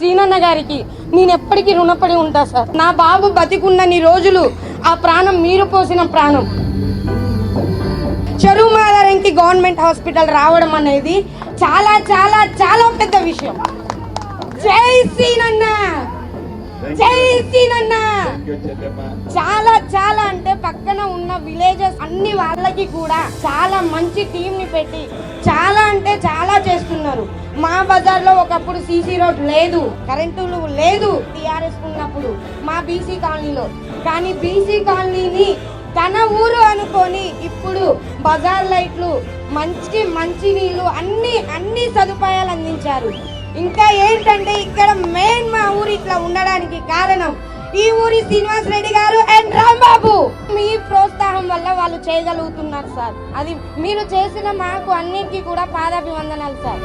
శ్రీనన్న గారికి నేను ఎప్పటికీ రుణపడి ఉంటా సార్. నా బాబు బతికున్నన్ని రోజులు ఆ ప్రాణం మీరు పోసిన ప్రాణం. చెరువు మాదారంకి గవర్నమెంట్ హాస్పిటల్ రావడం అనేది చాలా చాలా చాలా పెద్ద విషయం. జై శ్రీనన్న, జై శ్రీనన్న. చాలా చాలా అంటే పక్కన ఉన్న విలేజెస్ అన్ని వాళ్ళకి కూడా చాలా మంచి టీం ని పెట్టి చాలా అంటే చాలా చేస్తున్నారు. మా బజార్లో ఒకప్పుడు సీసీ రోడ్ లేదు, కరెంటులు లేదు టీఆర్ఎస్ ఉన్నప్పుడు మా బీసీ కాలనీలో. కానీ బీసీ కాలనీని తన ఊరు అనుకొని ఇప్పుడు బజార్ లైట్లు, మంచి నీళ్లు అన్ని సదుపాయాలు అందించారు. ఇంకా ఏంటంటే ఇక్కడ మెయిన్ మా ఊరు ఇట్లా ఉండడానికి కారణం ఈ ఊరి శ్రీనివాస్ రెడ్డి గారు అండ్ రాంబాబు. మీ ప్రోత్సాహం వల్ల వాళ్ళు చేయగలుగుతున్నారు సార్. అది మీరు చేసిన మాకు అన్నిటికీ కూడా పాదాభివందనాలు సార్.